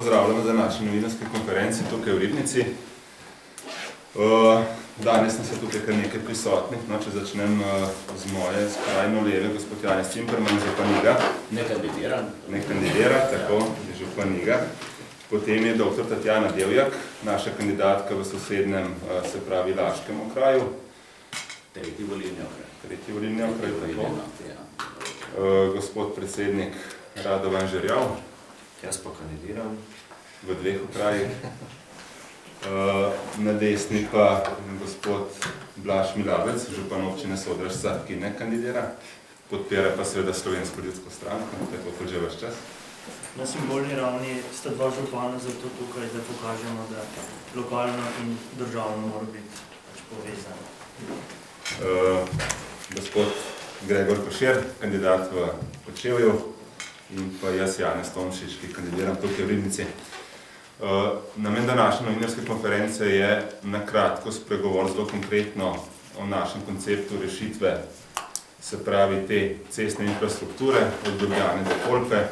Pozdravljam na današnji novinarski konferenci tukaj v Ribnici. Danes nas je tukaj kar nekaj prisotnih, no, če začnem z moje skrajno leve, gospod Janez Cimperman, župan Iga. Ne kandidira, tako, je župan Iga. Potem je dr. Tatjana Devjak, naša kandidatka v sosednjem, se pravi, Laškem okraju. Tretji volilni okraj, tako. Gospod predsednik Radovan Žerjav. Jaz pa kandidiram. V dveh okrajih. Na desni pa gospod Blaž Milavec, župan občine Sodražica, ki ne kandidira. Podpira pa seveda Slovensko ljudsko stranko, tako kot že ves čas. Na simbolni ravni sta dva župana zato tukaj, da pokažemo, da lokalno in državno mora biti povezano. Gospod Gregor Košir, kandidat v Kočevju, in pa jaz, Janez Tomšič, ki kandidiram tukaj v Ribnici. Namen današnje novinarske konference je na kratko spregovoriti zelo konkretno o našem konceptu rešitve, se pravi te cestne infrastrukture od Ljubljane do Kolpe,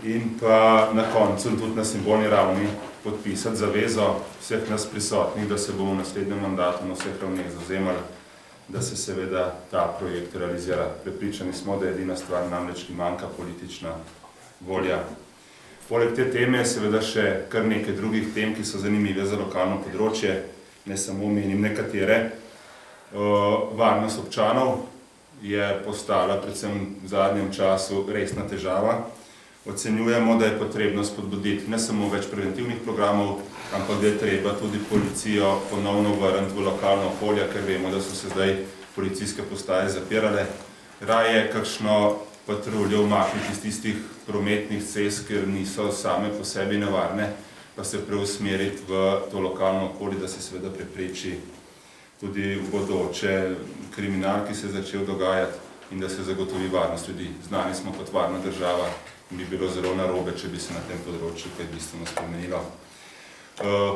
in pa na koncu tudi na simbolni ravni podpisati zavezo vseh nas prisotnih, da se bomo v naslednjem mandatu na vseh ravneh zavzemali, da se seveda ta projekt realizira. Prepričani smo, da je edina stvar namreč, ki manjka, politična volja. Poleg te teme je seveda še kar nekaj drugih tem, ki so zanimive za lokalno področje, ne samo omenim nekatere. Varnost občanov je postala predvsem v zadnjem času resna težava. Ocenjujemo, da je potrebno spodbuditi ne samo več preventivnih programov, ampak da je treba tudi policijo ponovno vrniti v lokalno okolje, ker vemo, da so se zdaj policijske postaje zapirale. Raje kakšno patruljo umakniti iz tistih prometnih cest, ker niso same po sebi nevarne, pa se preusmeriti v to lokalno okolje, da se seveda prepreči tudi v bodoče kriminal, ki se je začel dogajati, in da se zagotovi varnost ljudi. Znani smo kot varna država in bi bilo zelo narobe, če bi se na tem področju kaj bistveno spremenilo.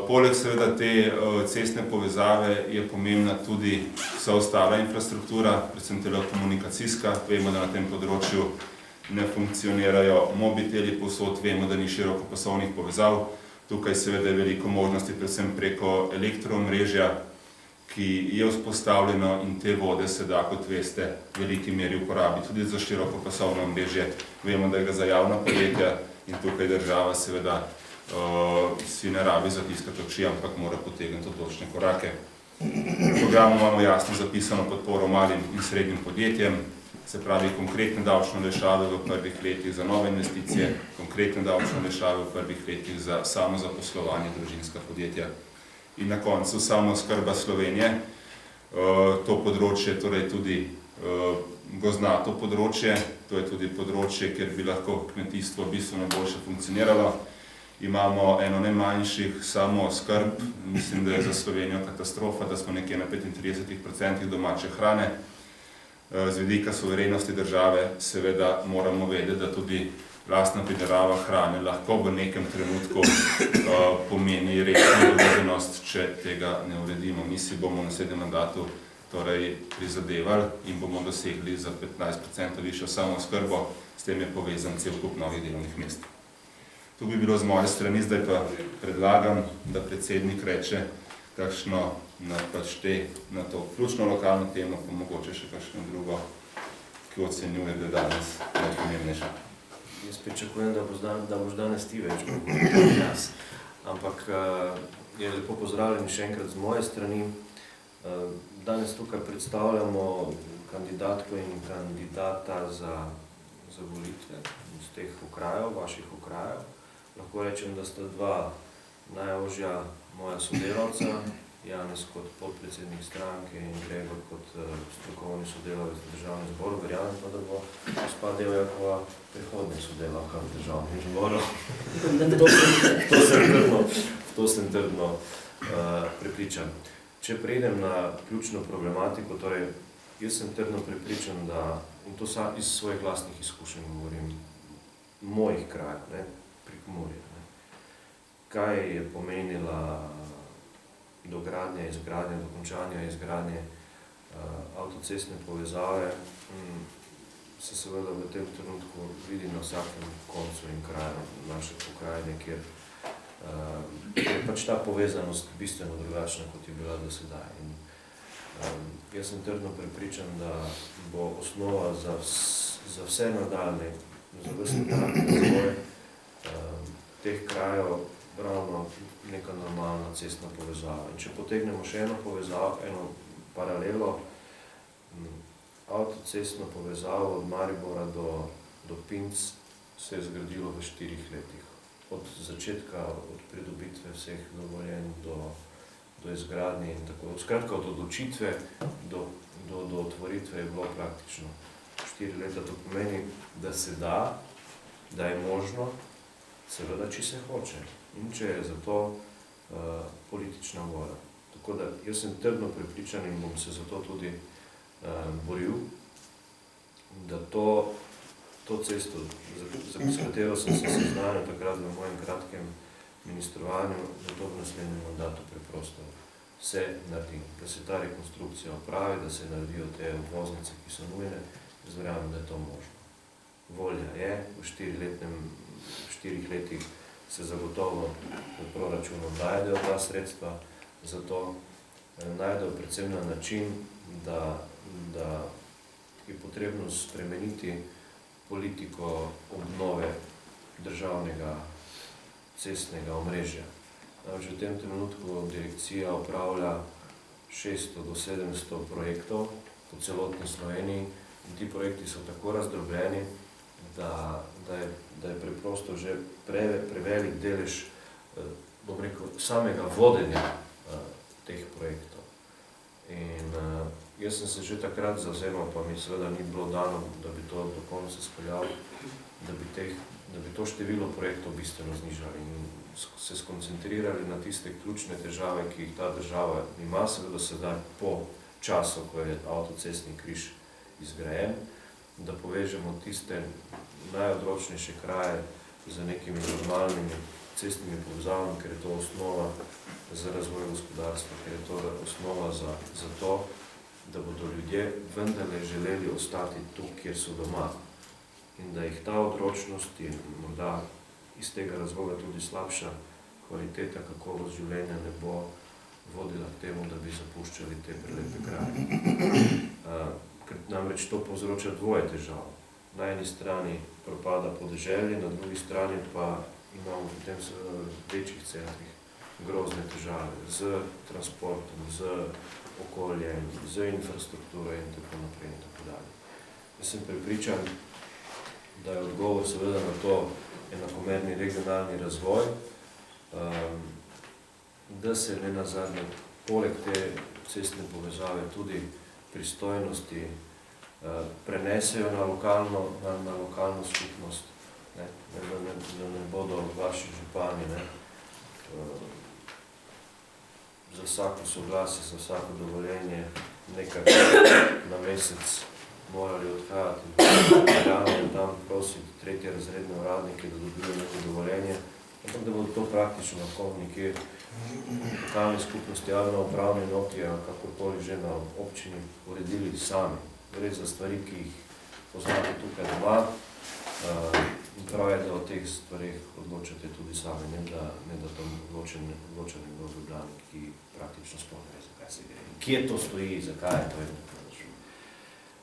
Poleg seveda te cestne povezave je pomembna tudi vsa ostala infrastruktura, predvsem telekomunikacijska. Vemo, da na tem področju ne funkcionirajo mobiteli povsod, vemo, da ni širokopasovnih povezav. Tukaj seveda je veliko možnosti, predvsem preko elektroomrežja, ki je vzpostavljeno, in te vode se da, kot veste, v veliki meri uporabiti tudi za širokopasovno omrežje. Vemo, da je ga za javna podjetja in tukaj država seveda si ne rabi zatiskati oči, ampak mora potegniti odločne korake. V programu imamo jasno zapisano podporo malim in srednjim podjetjem, se pravi konkretne davčne olajšave v prvih letih za nove investicije, konkretne davčne olajšave v prvih letih za samozaposlovanje, družinska podjetja. In na koncu samooskrba Slovenije, to področje, torej tudi gozdnato področje, to je tudi področje, kjer bi lahko kmetijstvo bistveno boljše funkcioniralo. Imamo eno najmanjših samooskrb, mislim, da je za Slovenijo katastrofa, da smo nekje na 35% domače hrane. Z vidika suverenosti države seveda moramo vedeti, da tudi lastna pridelava hrane lahko v nekem trenutku pomeni resno ogroženost, če tega ne uredimo. Mi si bomo v naslednjem mandatu torej prizadevali in bomo dosegli za 15% višjo samooskrbo, s tem je povezan cel kup novih delovnih mest. Tu bi bilo z moje strani, zdaj pa predlagam, da predsednik reče kakšno na to ključno lokalno temo, pa mogoče še kakšno drugo, ki ocenjuje, da je danes najpomembnejša. Jaz pričakujem, da boš danes ti več kot jaz. Ampak je lepo pozdravljen še enkrat z moje strani. Danes tukaj predstavljamo kandidatko in kandidata za volitve iz teh okrajev, vaših okrajev. Lahko rečem, da sta dva najožja moja sodelavca, Janez kot podpredsednik stranke in Gregor kot strokovni sodelavec v državnem zboru. Verjamem pa, da bo gospa Devjakova prihodnja sodelavka v državnem zboru. To sem trdno prepričan. Če preidem na ključno problematiko, torej jaz sem trdno prepričan, da, in to iz svojih lastnih izkušenj govorim, mojih krajev, Prekmurje. Kaj je pomenila dogradnja, izgradnja, dokončanja izgradnje avtocestne povezave se seveda v tem trenutku vidi na vsakem koncu in kraju naše pokrajine, kjer je pač ta povezanost bistveno drugačna, kot je bila do sedaj. In jaz sem trdno prepričan, da bo osnova za vse nadaljne, za vse nadaljne razvoj teh krajev ravno neka normalna cestna povezava. In če potegnemo še eno povezavo, eno paralelo, avtocestno povezavo od Maribora do Pinc se je zgradilo v 4 letih. Od začetka, od pridobitve vseh dovoljenj do izgradnje in tako. Skratka, od odločitve do otvoritve je bilo praktično 4 leta. To pomeni, da se da je možno, seveda, če se hoče in če je za to politična volja. Tako da jaz sem trdno prepričan in bom se za to tudi boril, da to cesto, s katero sem se seznanil takrat v mojem kratkem ministrovanju, da to v naslednjem mandatu preprosto se naredi, da se ta rekonstrukcija opravi, da se naredijo te obvoznice, ki so nujne. Jaz verjamem, da je to možno. Volja je, v 4 letih se zagotovo v proračunu najdejo ta sredstva, zato najdejo predvsem na način, da je potrebno spremeniti politiko obnove državnega cestnega omrežja. Namreč v tem trenutku direkcija opravlja 600 do 700 projektov po celotni Sloveniji in ti projekti so tako razdrobljeni, da je preprosto že prevelik delež, bom rekel, samega vodenja teh projektov. In jaz sem se že takrat zavzemal, pa mi seveda ni bilo dano, da bi to do konca speljal, da bi to število projektov bistveno znižali in se skoncentrirali na tiste ključne težave, ki jih ta država ima, seveda sedaj po času, ko je avtocestni križ izgrajen, da povežemo tiste najodročnejše kraje z nekimi normalnimi cestnimi povezavami, ker je to osnova za razvoj gospodarstva, ker je to osnova za to, da bodo ljudje vendarle želeli ostati tu, kjer so doma. In da jih ta odročnost in morda iz tega razloga tudi slabša kvaliteta, kakovost življenja ne bo vodila k temu, da bi zapuščali te prelepe kraje. Ker namreč to povzroča dvoje težav. Na eni strani propada podeželje, na drugi strani pa imamo potem seveda v večjih centrih grozne težave z transportom, z okoljem, z infrastrukturo in tako naprej in tako dalje. Jaz sem prepričan, da je odgovor seveda na to enakomerni regionalni razvoj, da se nenazadnje poleg te cestne povezave tudi pristojnosti prenesejo na lokalno skupnost, da ne bodo vaši župani za vsako soglasje, za vsako dovoljenje nekaj na mesec morali odhajati in tam prositi tretjerazredne uradnike, da dobijo neko dovoljenje, ampak da bodo to praktično lahko nekje lokalne skupnosti ali na upravni enoti, kakorkoli že na občini uredili sami. Gre za stvari, ki jih poznate tukaj doma. Prav je, da o teh stvarih odločate tudi sami, ne da to odločanje v Ljubljani, ki praktično sploh ne ve, zakaj se gre. Kje to stoji, zakaj je to in tako.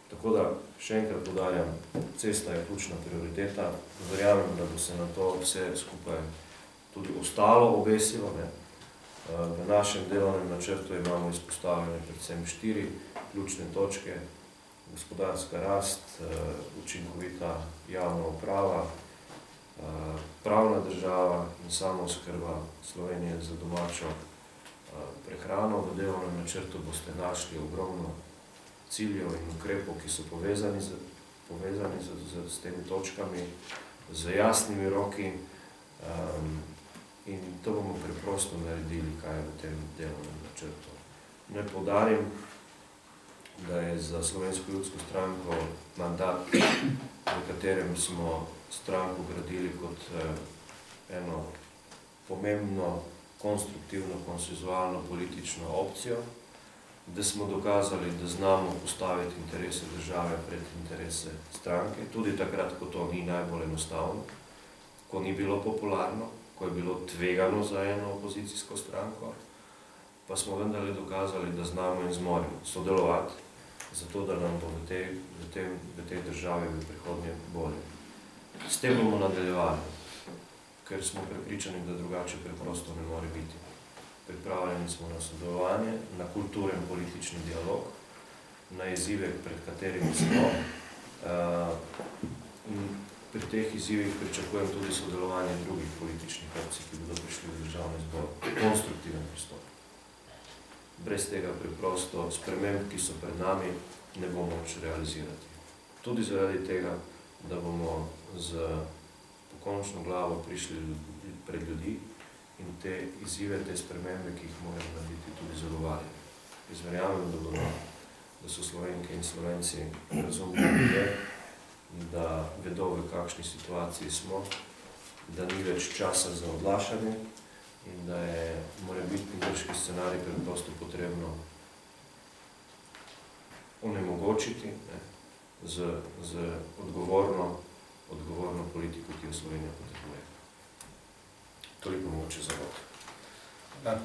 Tako da, še enkrat poudarjam, cesta je ključna prioriteta. Verjamem, da bo se na to vse skupaj tudi ostalo obesilo. V našem delovnem načrtu imamo izpostavljene predvsem 4 ključne točke. Gospodarska rast, učinkovita javna uprava, pravna država in samooskrba Slovenije za domačo prehrano. V delovnem načrtu boste našli ogromno ciljev in ukrepov, ki so povezani s temi točkami, z jasnimi roki in to bomo preprosto naredili, kaj je v tem delovnem načrtu. Naj poudarim, da je za Slovensko ljudsko stranko mandat, v katerem smo stranko gradili kot eno pomembno, konstruktivno, konsenzualno politično opcijo. da smo dokazali, da znamo postaviti interese države pred interese stranke, tudi takrat, ko to ni najbolj enostavno, ko ni bilo popularno, ko je bilo tvegano za eno opozicijsko stranko, pa smo vendarle dokazali, da znamo in zmoremo sodelovati, zato da nam bo v tej državi v prihodnje bolje. S tem bomo nadaljevali, ker smo prepričani, da drugače preprosto ne more biti. Pripravljeni smo na sodelovanje, na kulturen politični dialog, na izzive, pred katerimi smo. In pri teh izzivih pričakujem tudi sodelovanje drugih političnih opcij, ki bodo prišli v državni zbor. Konstruktiven pristop. Brez tega preprosto sprememb, ki so pred nami, ne bomo moč realizirati. Tudi zaradi tega, da bomo z pokončno glavo prišli pred ljudi in te izzive, te spremembe, ki jih moramo narediti, tudi zagovarjali. Jaz verjamem, da so Slovenke in Slovenci razumni ljudje, da vedo, v kakšni situaciji smo, da ni več časa za odlašanje in da je morebitni grški scenarij preprosto potrebno onemogočiti z odgovorno politiko, ki jo Slovenija potrebuje. Toliko mogoče za vod. Ja.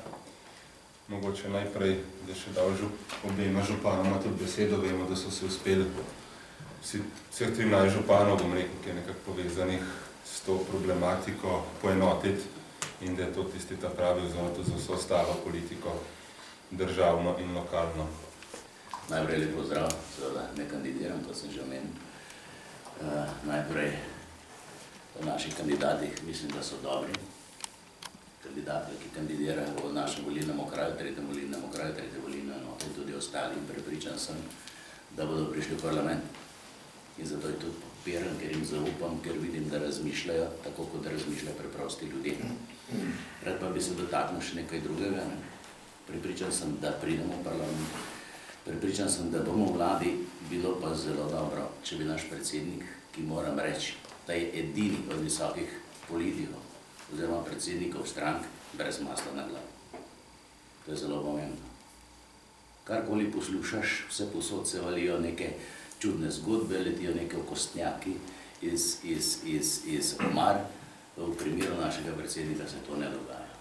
Mogoče najprej, da še dal obema županoma tudi besedo, vemo, da so se uspeli vseh 13 županov, bom rekel, ki je nekako povezanih s to problematiko, poenotiti in da je to tisti ta pravi vzvod za vso ostalo politiko, državno in lokalno. Najprej lep pozdrav, seveda ne kandidiram, to sem že omenil. Najprej o naših kandidatih mislim, da so dobri. Kandidati, ki kandidirajo v našem volilnem okraju, tretjem volilnem okraju, tretje volilne enote in tudi ostali, in prepričan sem, da bodo prišli v parlament. In zato je tudi podpiram, ker jim zaupam, ker vidim, da razmišljajo tako, kot razmišljajo preprosti ljudje. Rad pa bi se dotaknil še nekaj drugega. Prepričan sem, da pridemo v parlament. Prepričan sem, da bomo v vladi, bilo pa zelo dobro, če bi naš predsednik, ki moram reči, da je edini od visokih politikov oziroma predsednikov strank brez masla na glavi. To je zelo pomembno. Karkoli poslušaš, vse posod se valijo neke čudne zgodbe, letijo neke okostnjaki iz omar. V primeru našega predsednika se to ne dogaja.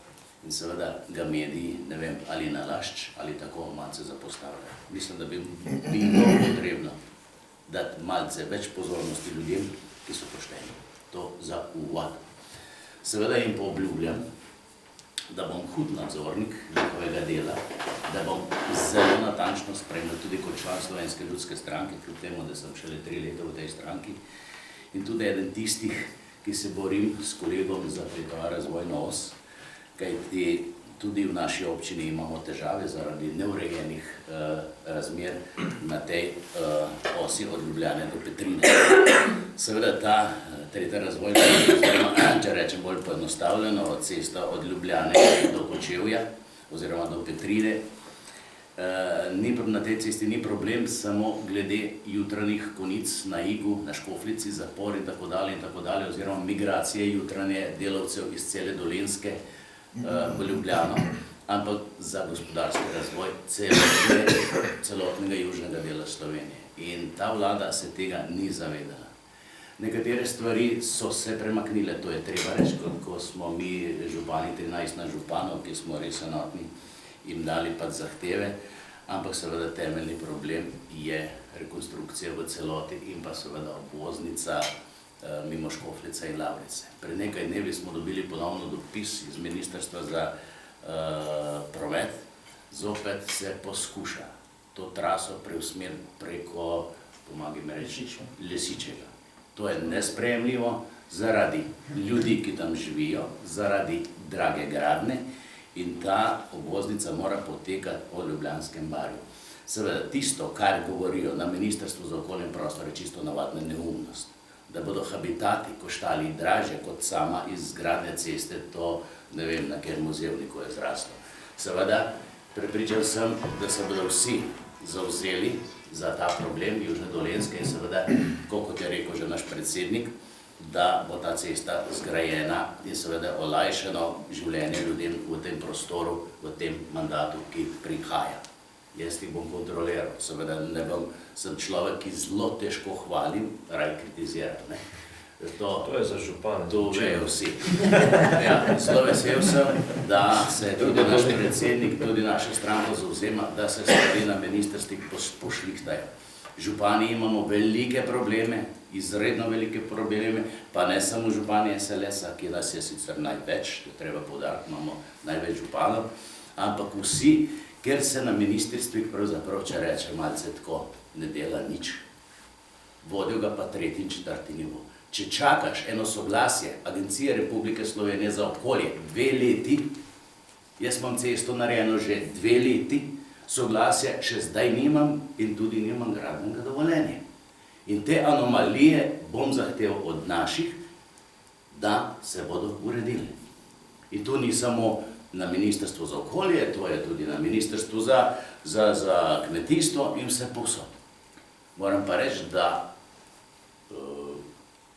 In seveda ga mediji, ne vem, ali nalašč, ali tako malce zapostavljajo. Mislim, da bi bilo potrebno dati malce več pozornosti ljudem, ki so pošteni. To za uvod. Seveda jim poobljubljam, da bom hud nadzornik njihovega dela, da bom zelo natančno spremljal tudi kot član Slovenske ljudske stranke, kljub temu, da sem šele 3 leta v tej stranki, in tudi eden tistih, ki se borim s kolegom za ta razvojno os, kajti tudi v naši občini imamo težave zaradi neurejenih razmer na tej osi od Ljubljane do Petrine. Seveda ta tretja razvojna os, oziroma, če rečem bolj poenostavljeno, cesta od Ljubljane do Kočevja oziroma do Petrine, na tej cesti ni problem samo glede jutranjih konic na Igu, na Škofljici, zapor in tako dalje, oziroma migracije jutranje delavcev iz cele Dolenjske v Ljubljano, ampak za gospodarski razvoj celotnega južnega dela Slovenije. In ta vlada se tega ni zavedala. Nekatere stvari so se premaknile, to je treba reči, ko smo mi župani, 13 županov, ki smo res enotni, jim dali pa zahteve, ampak seveda temeljni problem je rekonstrukcija v celoti in pa seveda obvoznica mimo Škofljice in Lavrice. Pred nekaj dnevi smo dobili ponovno dopis iz Ministrstva za promet, zopet se poskuša to traso preusmeriti preko, pomagaj mi reči, Lesičega. To je nesprejemljivo zaradi ljudi, ki tam živijo, zaradi drage gradnje in ta obvoznica mora potekati po Ljubljanskem barju. Seveda tisto, kar govorijo na Ministrstvu za okolje in prostor, je čisto navadna neumnost. Da bodo habitati koštali dražje kot sama izgradnja ceste, to ne vem, na kjer muzejevniku je zraslo. Seveda, prepričan sem, da se bodo vsi zavzeli za ta problem Južne Dolenjske in seveda, kot je rekel že naš predsednik, da bo ta cesta zgrajena in seveda olajšano življenje ljudem v tem prostoru, v tem mandatu, ki prihaja. jaz jih bom kontroliral. Seveda sem človek, ki zelo težko hvalim, raj kritizira. To je za župane. To vejo vsi. Ja, zelo vesel sem, da se tudi naš predsednik, tudi naša stranka zavzema, da se stvari na ministrstvih pošlihtajo. Župani imamo velike probleme, izredno velike probleme, pa ne samo župani SLS-a, ki nas je sicer največ, to treba poudariti, imamo največ županov, ampak vsi, ker se na ministrstvih pravzaprav, če reče malce tako, ne dela nič. Vodil ga pa 3. in 4. nivo. Če čakaš eno soglasje Agencije Republike Slovenije za okolje 2 leti, jaz imam cesto narejeno že 2 leti, soglasje še zdaj nimam in tudi nimam gradbenega dovoljenja. In te anomalije bom zahteval od naših, da se bodo uredili. In to ni samo na Ministrstvu za okolje, to je tudi na Ministrstvu za kmetijstvo in vse povsod. Moram pa reči, da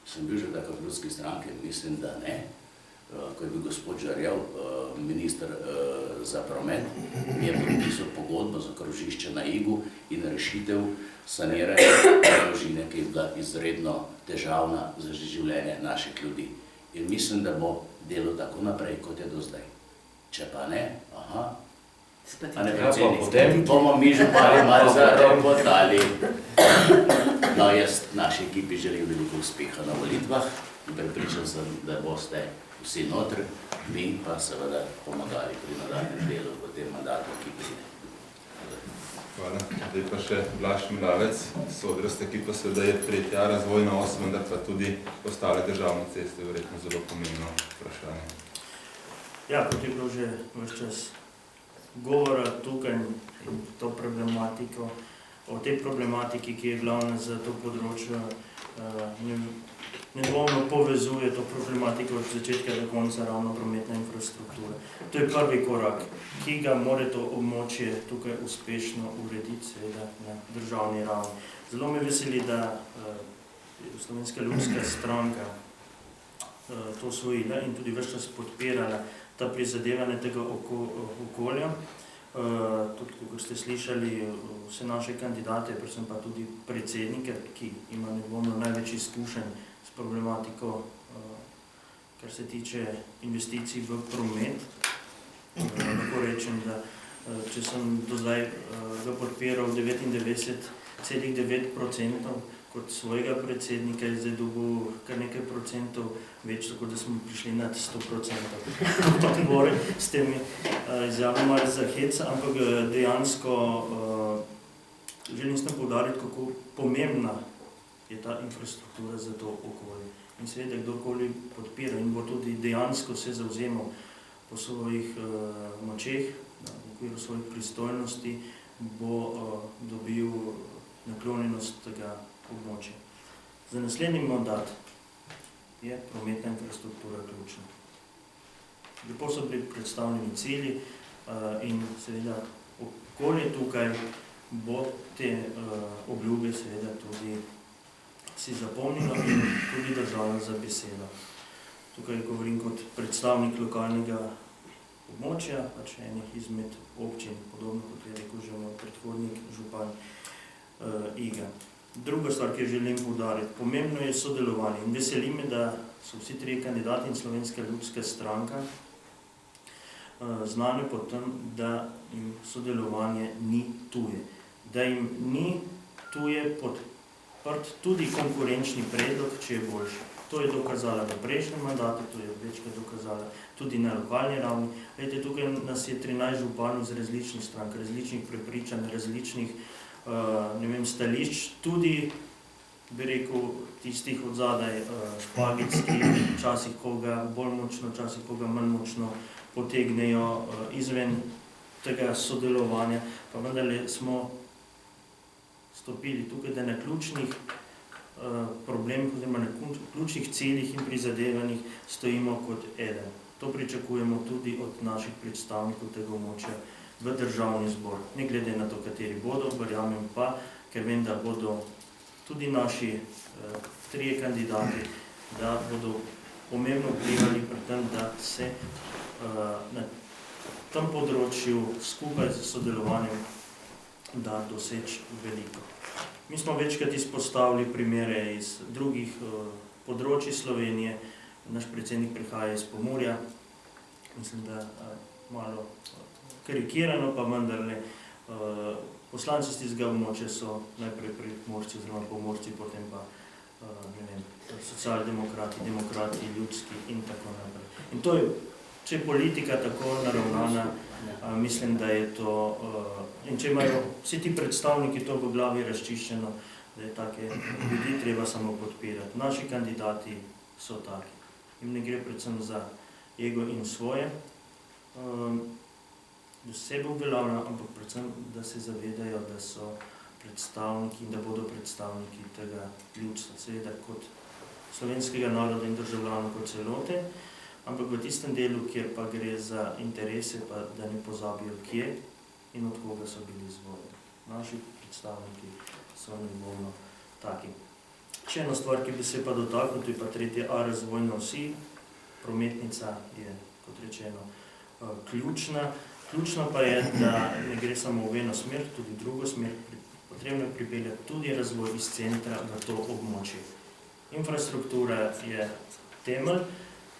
sem bil že takrat v ljudski stranki, mislim, da ne. Ko je bil gospod Žarjev, minister za promet, mi je podpisal pogodbo za krožišče na Igu in rešitev saniranja krožine, ki je bila izredno težavna za življenje naših ljudi. In mislim, da bo delo tako naprej, kot je do zdaj. Če pa ne, a ne predsednik, potem bomo mi župani malo zarepotali. No, jaz naši ekipi želim veliko uspeha na volitvah in prepričan sem, da boste vsi notri, mi pa seveda pomagali pri nadaljnjem delu v tem mandatu, ki pride. Hvala. Zdaj pa še Blaž Mravec, Sodrast ekipa seveda je 3. razvojna os, vendar pa tudi ostale državne ceste, verjetno zelo pomembno vprašanje. Ja, kot je bilo že ves čas govora tukaj in to problematiko, o tej problematiki, ki je glavna za to področje, nedvomno povezuje to problematiko od začetka do konca ravno prometna infrastruktura. To je prvi korak, ki ga mora to območje tukaj uspešno urediti, seveda na državni ravni. Zelo me veseli, da je Slovenska ljudska stranka to osvojila in tudi ves čas podpirala ta prizadevanje tega okolja. Tudi, kot ste slišali, vse naše kandidate, predvsem pa tudi predsednike, ki ima nedvomno največ izkušenj s problematiko, kar se tiče investicij v promet. Lahko rečem, da če sem do zdaj ga podpiral 99,9% kot svojega predsednika, je zdaj dobil kar nekaj procentov več, tako da smo prišli nad 100%. Podpore s temi izjavami malo za hec, ampak dejansko želim s tem poudariti, kako pomembna je ta infrastruktura za to okolje. In seveda, kdorkoli podpira in bo tudi dejansko se zavzemal po svojih močeh, v okviru svojih pristojnosti, bo dobil naklonjenost tega območja. Za naslednji mandat je prometna infrastruktura ključna. Lepo so bili predstavljeni cilji in seveda okolje tukaj bo te obljube seveda tudi si zapomnilo in tudi držalo za besedo. Tukaj govorim kot predstavnik lokalnega območja, pač enih izmed občin, podobno kot je rekel že moj predhodnik, župan Iga. Druga stvar, ki jo želim poudariti, pomembno je sodelovanje in veseli me, da so vsi 3 kandidati in Slovenska ljudska stranka znani po tem, da jim sodelovanje ni tuje. Da jim ni tuje podprt tudi konkurenčni predlog, če je boljši. To je dokazala v prejšnjem mandatu, to je večkrat dokazala tudi na lokalni ravni. Glejte, tukaj nas je 13 županov iz različnih strank, različnih prepričanj, različnih stališč, tudi, bi rekel, tistih od zadaj špagic, ki včasih koga bolj močno, včasih koga manj močno potegnejo izven tega sodelovanja, pa vendarle smo stopili tukaj, da na ključnih problemih oziroma na ključnih ciljih in prizadevanjih stojimo kot eden. To pričakujemo tudi od naših predstavnikov tega območja v državni zbor. Ne glede na to, kateri bodo, verjamem pa, ker vem, da bodo tudi naši 3 kandidati, da bodo pomembno vplivali pri tem, da se na tem področju skupaj z sodelovanjem da doseči veliko. Mi smo večkrat izpostavili primere iz drugih področji Slovenije. Naš predsednik prihaja iz Pomurja, mislim, da malo karikirano, pa vendarle poslanci z tistega območja so najprej Prekmurci oziroma Pomurci, potem pa socialdemokrati, demokrati, ljudski in tako naprej. In to je, če je politika tako naravnana, mislim, da je to, in če imajo vsi ti predstavniki to v glavi razčiščeno, da je take ljudi treba samo podpirati. Naši kandidati so taki. Jim ne gre predvsem za ego in svoje, da sebe uveljavljajo, ampak predvsem, da se zavedajo, da so predstavniki in da bodo predstavniki tega ljudstva, seveda kot slovenskega naroda in državljanov kot celote, ampak v tistem delu, kjer pa gre za interese, pa da ne pozabijo, kje in od koga so bili izvoljeni. Naši predstavniki so nedvomno taki. Še ena stvar, ki bi se pa dotaknil, to je pa 3A razvojna osi. Prometnica je, kot rečeno, ključna. Ključno pa je, da ne gre samo v eno smer, tudi v drugo smer. Potrebno je pripeljati tudi razvoj iz centra v to območje. Infrastruktura je temelj,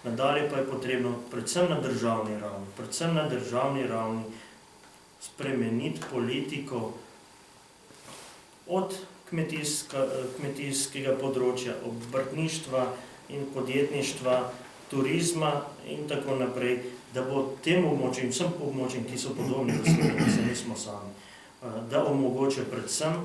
nadalje pa je potrebno predvsem na državni ravni spremeniti politiko od kmetijskega področja, obrtništva in podjetništva, turizma in tako naprej, da bo tem območjem, vsem območjem, ki so podobni v Sloveniji, se nismo sami, da omogoča predvsem,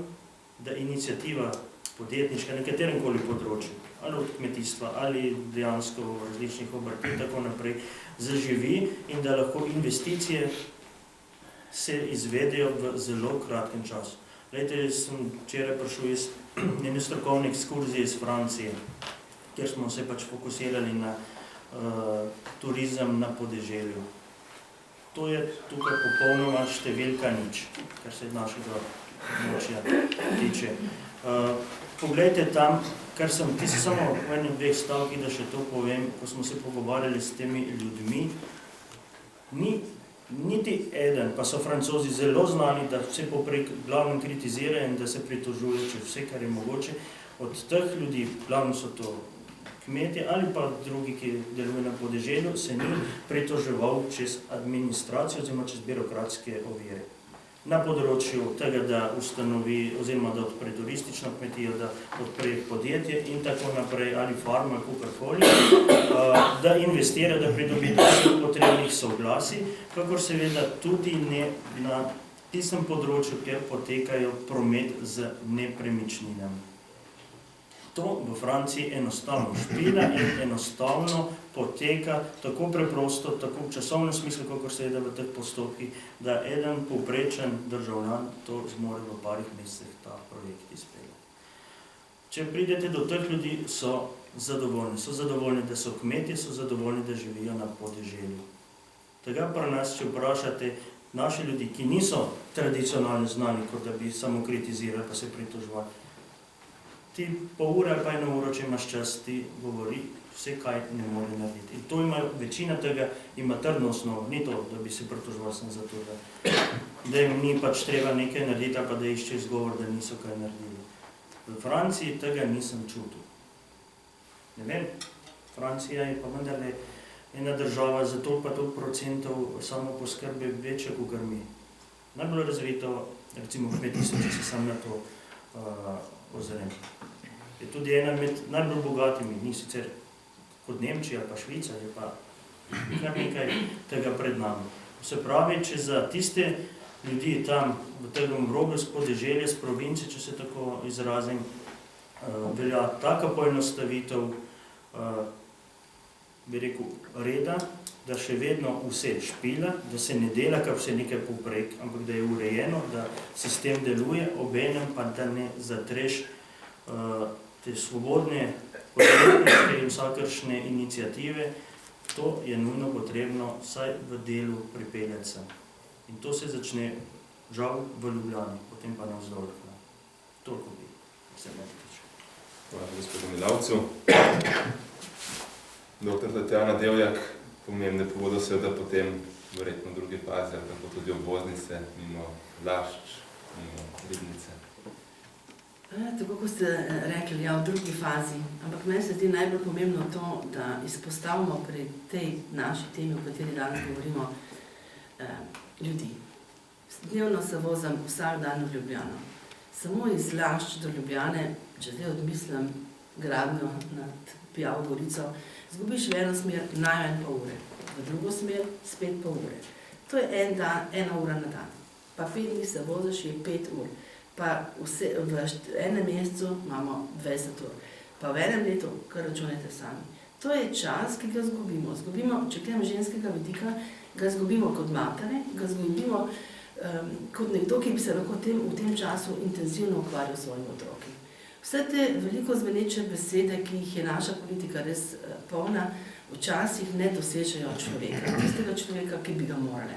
da iniciativa podjetniška na katerem koli področju, ali od kmetijstva, ali dejansko različnih obrti in tako naprej, zaživi in da lahko investicije se izvedejo v zelo kratkem času. Glejte, sem včeraj prišel iz ene strokovne ekskurzije iz Francije, kjer smo se pač fokusirali na turizem na podeželju. To je tukaj popolnoma številka nič, kar se našega območja tiče. Poglejte tam, kar sem, ti si samo v enem dveh stavkih, da še to povem, ko smo se pogovarjali s temi ljudmi, niti eden, pa so Francozi zelo znani, da vse poprek glavno kritizirajo in da se pritožuje čez vse, kar je mogoče. Od teh ljudi, glavno so to kmetje ali pa drugi, ki delujejo na podeželju, se ni pritoževal čez administracijo oziroma čez birokratske ovire. Na področju tega, da ustanovi oziroma da odpre turistično kmetijo, da odpre podjetje in tako naprej, ali farma, kakorkoli, da investira, da pridobi vseh potrebnih soglasij, kakor seveda tudi ne na tistem področju, kjer potekajo promet z nepremičninami. To v Franciji enostavno špila in enostavno poteka tako preprosto, tako v časovnem smislu, kakor seveda v teh postopkih, da eden povprečen državljan to zmore v parih mesecih ta projekt izpeljati. Če pridete do teh ljudi, so zadovoljni, da so kmetje, so zadovoljni, da živijo na podeželju. Tega pri nas, če vprašate naše ljudi, ki niso tradicionalno znani, kot da bi samo kritizirali pa se pritoževali, ti pol ure ali pa 1 uro, če imaš čas, ti govori vse, kaj ne more narediti. In to imajo, večina tega ima trdno osnovo, ni to, da bi se pritoževal sem za to, da jim ni pač treba nekaj narediti, ali pa da išče izgovor, da niso kaj naredili. V Franciji tega nisem čutil. Ne vem, Francija je pa vendarle ena država za toliko pa toliko procentov samoposkrbe večja kot mi. Najbolj razvito, recimo kmetijstvo, če se sam na to ozrem. Je tudi ena med najbolj bogatimi, ni sicer kot Nemčija ali pa Švica, je pa kar nekaj tega pred nami. Se pravi, če za tiste ljudi tam v tem obrobju s podeželja, s provincije, če se tako izrazim, velja taka poenostavitev, bi rekel, reda, da še vedno vse špila, da se ne dela, kar vse nekaj povprek, ampak da je urejeno, da sistem deluje, obenem pa da ne zatreš te svobodne podjetniške in vsakršne iniciative. To je nujno potrebno vsaj v delu pripeljati sem. In to se začne žal v Ljubljani, potem pa navzdol. Toliko bi se ne tiče. Hvala gospodu Milavcu. Dr. Tatjana Devjak, pomembne povodo seveda potem verjetno v drugi fazi, ali tako tudi obvoznice mimo Lašč, Ribnice? Tako kot ste rekli, ja, v drugi fazi. Ampak meni se zdi najbolj pomembno to, da izpostavimo pri tej naši temi, o kateri danes govorimo, ljudi. Dnevno se vozim vsak dan v Ljubljano. Samo iz Lašč do Ljubljane, če zdaj odmislim gradnjo nad Pijavo Gorico, zgubiš v eno smer najmanj pol ure, v drugo smer spet pol ure. To je en dan, 1 ura na dan. Pa 5 dni se voziš, je 5 ur. Pa v enem mesecu imamo 20 ur. Pa v enem letu, kar računajte sami. To je čas, ki ga zgubimo. Zgubimo, če gledam ženskega vidika, ga zgubimo kot matere, ga zgubimo kot nekdo, ki bi se lahko v tem času intenzivno ukvarjal s svojimi otroki. Vse te veliko zveneče besede, ki jih je naša politika res polna, včasih ne dosežejo človeka, tistega človeka, ki bi ga morali.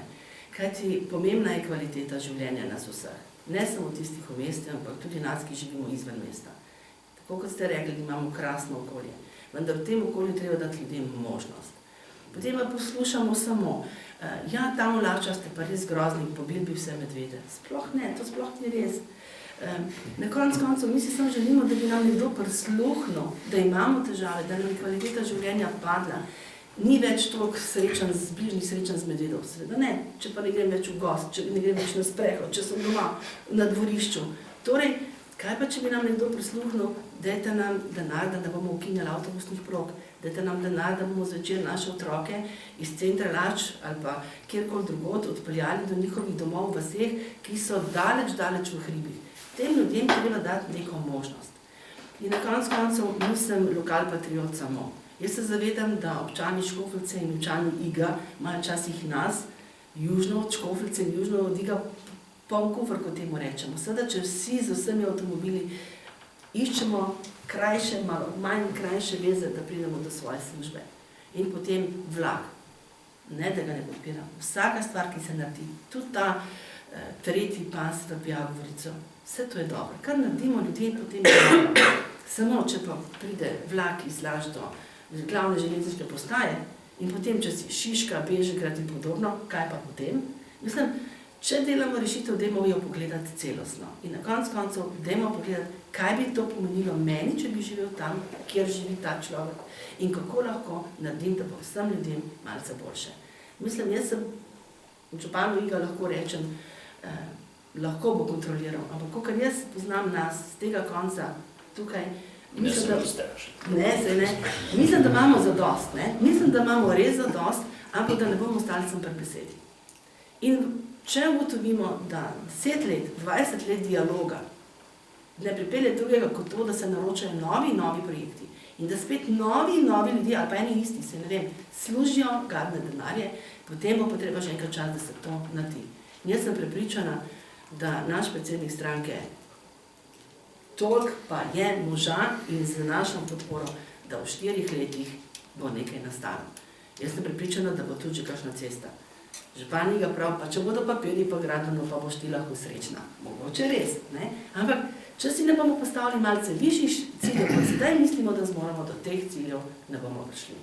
Kajti pomembna je kvaliteta življenja nas vseh. Ne samo tistih v mestu, ampak tudi nas, ki živimo izven mesta. Tako kot ste rekli, imamo krasno okolje, vendar v tem okolju treba dati ljudem možnost. Potem pa poslušamo samo, ja, tam v Laščah ste pa res grozni, pobili bi vse medvede. Sploh ne, to sploh ni res. Na koncu mi si samo želimo, da bi nam nekdo prisluhnil, da imamo težave, da nam je kvaliteta življenja padla. Ni več toliko srečen, bližnjih srečen z medvedov, seveda ne, če pa ne grem več v gost, če ne grem več na sprehod, če sem doma na dvorišču. Torej, kaj pa, če bi nam nekdo prisluhnil, dajte nam denar, da ne bomo ukinjali avtobusnih prog, dajte nam denar, da bomo zvečer naše otroke iz centra Lašč ali pa kjerkoli drugod odpeljali do njihovih domov v vaseh, ki so daleč v hribih. Tem ljudem treba dati neko možnost. In na koncu nisem lokalpatriot samo. Jaz se zavedam, da občani Škofljice in občani Iga imajo včasih nas, južno od Škofljice in južno od Iga, poln kufer, kot temu rečemo. Seveda, če vsi z vsemi avtomobili iščemo krajše, malo manj krajše veze, da pridemo do svoje službe. In potem vlak. Ne, da ga ne podpiram. Vsaka stvar, ki se naredi, tudi ta tretji pas v Pijavo Gorico, vse to je dobro. Kar naredimo ljudje, potem je dobro. Samo, če pa pride vlak iz Lašč do glavne železniške postaje in potem, če si Šiška, Bežigrad in podobno, kaj pa potem? Mislim, če delamo rešitev, dajmo jo pogledati celostno. In na koncu dajmo pogledati, kaj bi to pomenilo meni, če bi živel tam, kjer živi ta človek in kako lahko naredim, da bo vsem ljudem malce boljše. Mislim, jaz sem v županu Iga lahko rečem, lahko bo kontroliral, ampak kakor jaz poznam nas z tega konca tukaj, mislim, da imamo zadost, ne? Mislim, da imamo res zadost, ampak da ne bomo ostali sem pri besedi. In če ugotovimo, da 10 let, 20 let dialoga ne pripelje drugega kot to, da se naročajo novi projekti in da spet novi ljudje, ali pa eni isti, se ne vem, služijo gadne denarje, potem bo potreba že enkrat čas, da se to naredi. In jaz sem prepričana, da naš predsednik stranke toliko pa je možan in z našo podporo, da v 4 letih bo nekaj nastalo. Jaz sem prepričana, da bo tudi že kakšna cesta. Župan ga prav, pa če bodo papirji pa gradeno, pa boš ti lahko srečna. Mogoče res, ne? Ampak, če si ne bomo postavili malce višjih ciljev, pa sedaj mislimo, da zmoramo do teh ciljev, ne bomo prišli.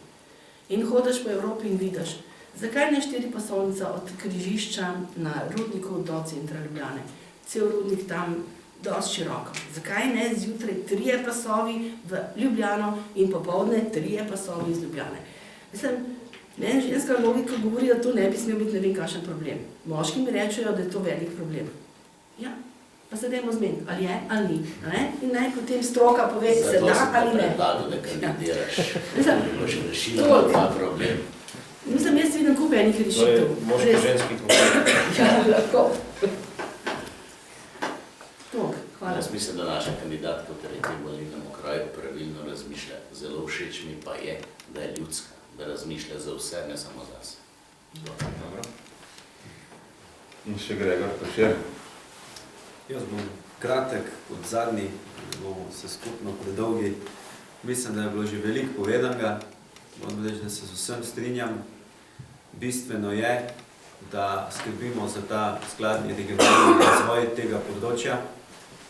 In hodiš po Evropi in vidiš, zakaj ne 4-pasovnica od križišča na Rudniku do centra Ljubljane? Cel Rudnik tam dosti široko. Zakaj ne zjutraj 3 pasovi v Ljubljano in popoldne 3 pasovi iz Ljubljane? Mislim, meni ženska logika govori, da to ne bi smel biti ne vem kakšen problem. Moški mi rečejo, da je to velik problem. Ja, pa se dajmo zmeniti, ali je, ali ni. Ne? In naj potem stroka pove, se da ali ne. Zato sem te predlagal, da kandidiraš. Da boš rešila ta problem. Mislim, jaz vidim kup enih rešitev. To je moški-ženski konflikt. Ja, lahko. Hvala. Jaz mislim, da naša kandidatka v tretjem volilnem okraju pravilno razmišlja. Zelo všeč mi pa je, da je ljudska, da razmišlja za vse, ne samo zase. Dobro. In še Gregor Košir. Jaz bom kratek kot zadnji, bomo se skupno predolgi. Mislim, da je bilo že veliko povedanega. Moram reči, da se z vsem strinjam. Bistveno je, da skrbimo za ta skladni regionalni razvoj tega področja.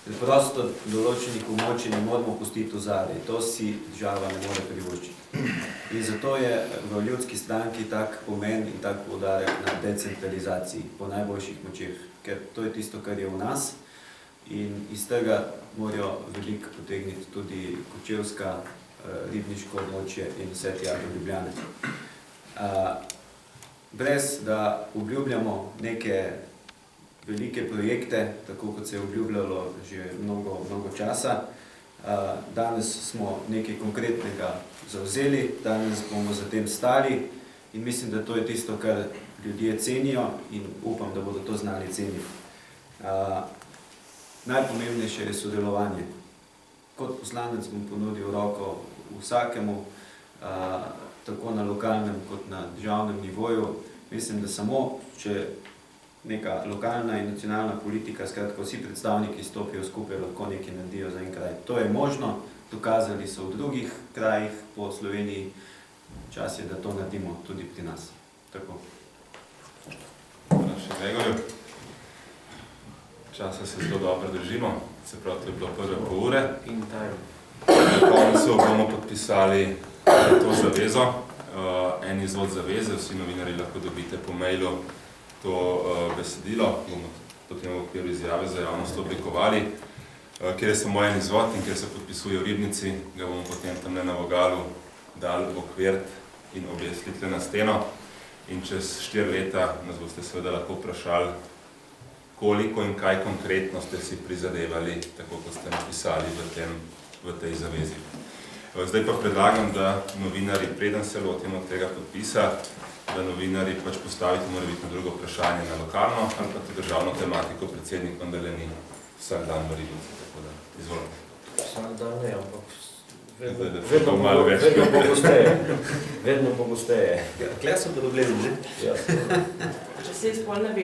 Preprosto določenih območij ne moramo pustiti v zadaj. To si država ne more privoščiti. In zato je v Ljudski stranki tak pomen in tak poudarek na decentralizaciji po najboljših močeh. Ker to je tisto, kar je v nas. in iz tega morajo veliko potegniti tudi Kočevska, ribniško območje in vse tja do Ljubljane. Brez da obljubljamo neke velike projekte, tako kot se je obljubljalo že mnogo časa. Danes smo nekaj konkretnega zavzeli, danes bomo za tem stali in mislim, da to je tisto, kar ljudje cenijo in upam, da bodo to znali ceniti. Najpomembnejše je sodelovanje. Kot poslanec bom ponudil roko vsakemu, tako na lokalnem kot na državnem nivoju. Mislim, da samo, če neka lokalna in nacionalna politika, skratka vsi predstavniki stopijo skupaj, lahko nekaj naredijo za en kraj. To je možno, dokazali so v drugih krajih po Sloveniji, čas je, da to naredimo tudi pri nas. Tako. Še Gregorju. Časa se zelo dobro držimo, se pravi, to je bilo prve pol ure. In time. Na koncu bomo podpisali to zavezo, en izvod zaveze, vsi novinarji lahko dobite po mailu to besedilo, bomo potem v okviru izjave za javnost oblikovali, kjer je samo en izvod in kjer se podpisuje v Ribnici, ga bomo potem tam na vogalu dali okvirt in obesili tle na steno in čez 4 leta nas boste seveda lahko vprašali, koliko in kaj konkretno ste si prizadevali, tako kot ste napisali v tej zavezi. Zdaj pa predlagam, da novinarji, preden se lotimo tega podpisa, da novinarji pač postaviti mora biti na drugo vprašanje na lokalno ali pa te državno tematiko, predsednik vendarle ni vsak dan v Ribnici, tako da izvolite. Vsak dan ne, ampak vedno pogosteje. Kle so podoblezne, ne? Ja. Če se jih spolne